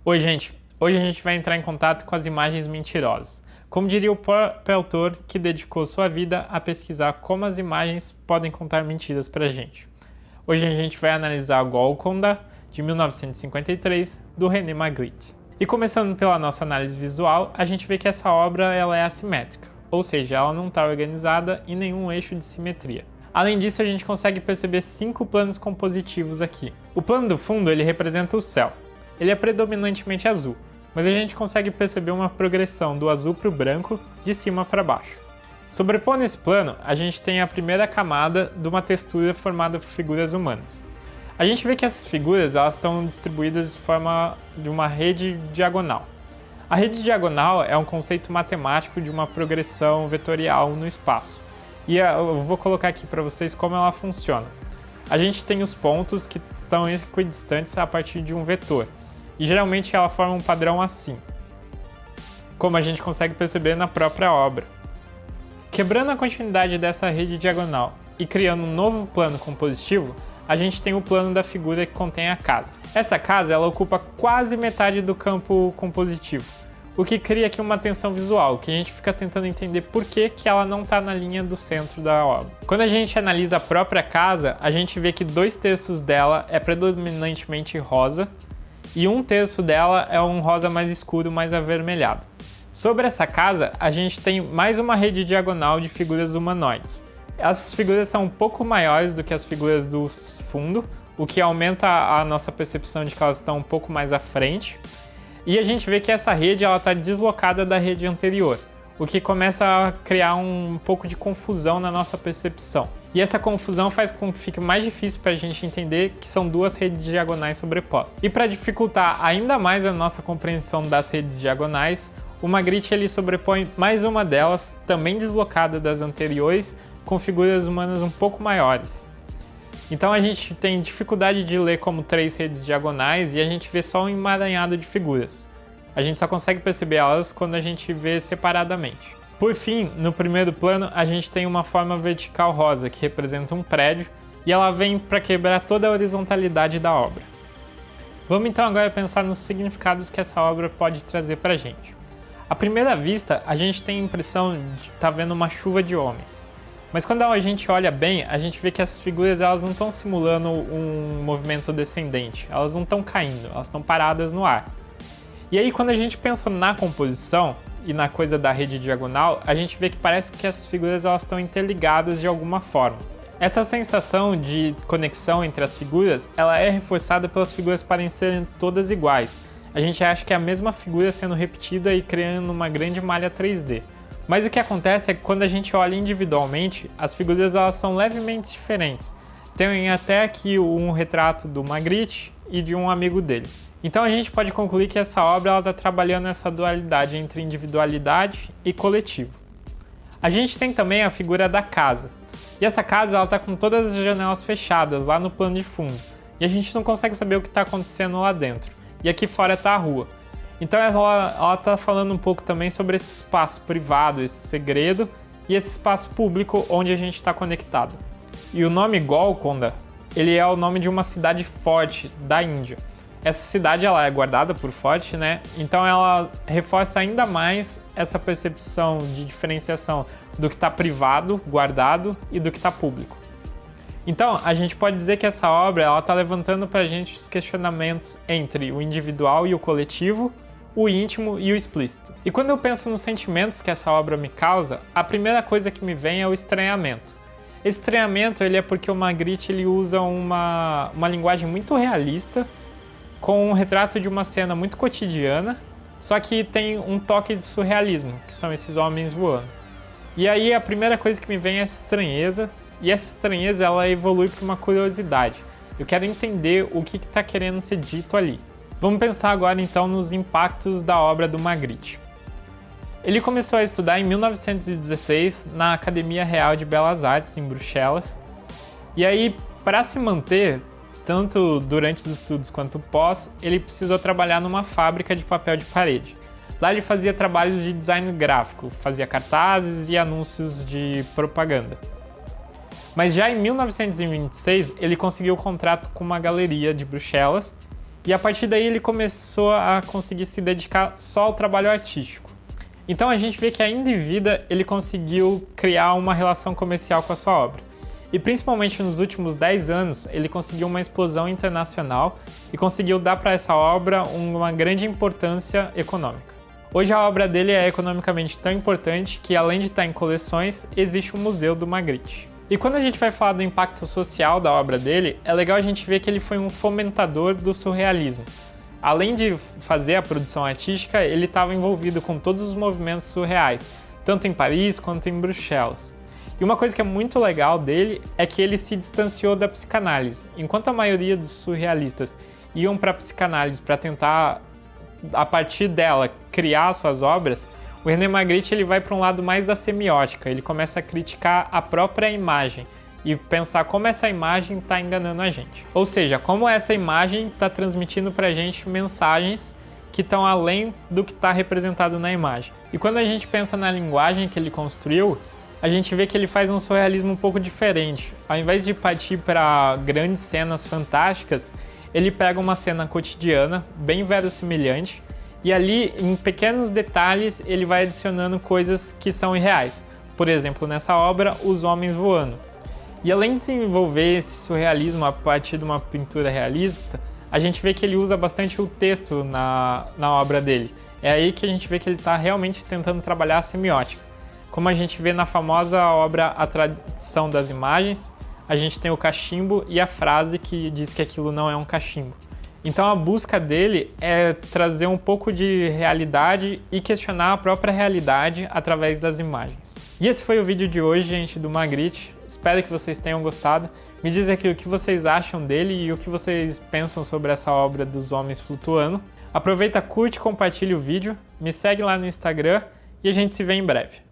Oi, gente! Hoje a gente vai entrar em contato com as imagens mentirosas. Como diria o próprio autor que dedicou sua vida a pesquisar como as imagens podem contar mentiras pra gente. Hoje a gente vai analisar Golconda, de 1953, do René Magritte. E começando pela nossa análise visual, a gente vê que essa obra ela é assimétrica, ou seja, ela não está organizada em nenhum eixo de simetria. Além disso, a gente consegue perceber 5 planos compositivos aqui. O plano do fundo ele representa o céu. Ele é predominantemente azul, mas a gente consegue perceber uma progressão do azul para o branco, de cima para baixo. Sobrepondo esse plano, a gente tem a primeira camada de uma textura formada por figuras humanas. A gente vê que essas figuras elas estão distribuídas de forma de uma rede diagonal. A rede diagonal é um conceito matemático de uma progressão vetorial no espaço. E eu vou colocar aqui para vocês como ela funciona. A gente tem os pontos que estão equidistantes a partir de um vetor. E geralmente ela forma um padrão assim, como a gente consegue perceber na própria obra. Quebrando a continuidade dessa rede diagonal e criando um novo plano compositivo, a gente tem o plano da figura que contém a casa. Essa casa ela ocupa quase metade do campo compositivo, o que cria aqui uma tensão visual, que a gente fica tentando entender por que ela não está na linha do centro da obra. Quando a gente analisa a própria casa, a gente vê que 2/3 dela é predominantemente rosa, e 1/3 dela é um rosa mais escuro, mais avermelhado. Sobre essa casa, a gente tem mais uma rede diagonal de figuras humanoides. Essas figuras são um pouco maiores do que as figuras do fundo, o que aumenta a nossa percepção de que elas estão um pouco mais à frente. E a gente vê que essa rede está deslocada da rede anterior, o que começa a criar um pouco de confusão na nossa percepção. E essa confusão faz com que fique mais difícil para a gente entender que são duas redes diagonais sobrepostas. E para dificultar ainda mais a nossa compreensão das redes diagonais, o Magritte ele sobrepõe mais uma delas, também deslocada das anteriores, com figuras humanas um pouco maiores. Então a gente tem dificuldade de ler como 3 redes diagonais e a gente vê só um emaranhado de figuras. A gente só consegue perceber elas quando a gente vê separadamente. Por fim, no primeiro plano, a gente tem uma forma vertical rosa, que representa um prédio, e ela vem para quebrar toda a horizontalidade da obra. Vamos então agora pensar nos significados que essa obra pode trazer para a gente. À primeira vista, a gente tem a impressão de estar vendo uma chuva de homens. Mas quando a gente olha bem, a gente vê que essas figuras elas não estão simulando um movimento descendente, elas não estão caindo, elas estão paradas no ar. E aí quando a gente pensa na composição e na coisa da rede diagonal, a gente vê que parece que essas figuras elas estão interligadas de alguma forma. Essa sensação de conexão entre as figuras, ela é reforçada pelas figuras parecerem todas iguais. A gente acha que é a mesma figura sendo repetida e criando uma grande malha 3D. Mas o que acontece é que quando a gente olha individualmente, as figuras elas são levemente diferentes. Tem até aqui um retrato do Magritte e de um amigo dele. Então a gente pode concluir que essa obra está trabalhando essa dualidade entre individualidade e coletivo. A gente tem também a figura da casa. E essa casa está com todas as janelas fechadas lá no plano de fundo. E a gente não consegue saber o que está acontecendo lá dentro. E aqui fora está a rua. Então ela está falando um pouco também sobre esse espaço privado, esse segredo, e esse espaço público onde a gente está conectado. E o nome Golconda, ele é o nome de uma cidade forte da Índia. Essa cidade ela é guardada por forte, né? Então ela reforça ainda mais essa percepção de diferenciação do que está privado, guardado, e do que está público. Então a gente pode dizer que essa obra está levantando para a gente os questionamentos entre o individual e o coletivo, o íntimo e o explícito. E quando eu penso nos sentimentos que essa obra me causa, a primeira coisa que me vem é o estranhamento. Esse estranhamento ele é porque o Magritte ele usa uma linguagem muito realista, com um retrato de uma cena muito cotidiana, só que tem um toque de surrealismo, que são esses homens voando. E aí a primeira coisa que me vem é a estranheza, e essa estranheza ela evolui para uma curiosidade. Eu quero entender o que está querendo ser dito ali. Vamos pensar agora então nos impactos da obra do Magritte. Ele começou a estudar em 1916 na Academia Real de Belas Artes, em Bruxelas, e aí para se manter, tanto durante os estudos quanto pós, ele precisou trabalhar numa fábrica de papel de parede. Lá ele fazia trabalhos de design gráfico, fazia cartazes e anúncios de propaganda. Mas já em 1926 ele conseguiu um contrato com uma galeria de Bruxelas E a partir daí ele começou a conseguir se dedicar só ao trabalho artístico. Então a gente vê que ainda em vida ele conseguiu criar uma relação comercial com a sua obra. E principalmente nos últimos 10 anos, ele conseguiu uma explosão internacional e conseguiu dar para essa obra uma grande importância econômica. Hoje a obra dele é economicamente tão importante que, além de estar em coleções, existe um museu do Magritte. E quando a gente vai falar do impacto social da obra dele, é legal a gente ver que ele foi um fomentador do surrealismo. Além de fazer a produção artística, ele estava envolvido com todos os movimentos surreais, tanto em Paris quanto em Bruxelas. E uma coisa que é muito legal dele é que ele se distanciou da psicanálise. Enquanto a maioria dos surrealistas iam para a psicanálise para tentar, a partir dela, criar suas obras, o René Magritte ele vai para um lado mais da semiótica. Ele começa a criticar a própria imagem e pensar como essa imagem está enganando a gente. Ou seja, como essa imagem está transmitindo para a gente mensagens que estão além do que está representado na imagem. E quando a gente pensa na linguagem que ele construiu, a gente vê que ele faz um surrealismo um pouco diferente. Ao invés de partir para grandes cenas fantásticas, ele pega uma cena cotidiana, bem verossimilhante, e ali, em pequenos detalhes, ele vai adicionando coisas que são irreais. Por exemplo, nessa obra, os homens voando. E além de desenvolver esse surrealismo a partir de uma pintura realista, a gente vê que ele usa bastante o texto na obra dele. É aí que a gente vê que ele está realmente tentando trabalhar a semiótica. Como a gente vê na famosa obra A Tradição das Imagens, a gente tem o cachimbo e a frase que diz que aquilo não é um cachimbo. Então a busca dele é trazer um pouco de realidade e questionar a própria realidade através das imagens. E esse foi o vídeo de hoje, gente, do Magritte. Espero que vocês tenham gostado. Me diz aqui o que vocês acham dele e o que vocês pensam sobre essa obra dos homens flutuando. Aproveita, curte e compartilha o vídeo, me segue lá no Instagram e a gente se vê em breve.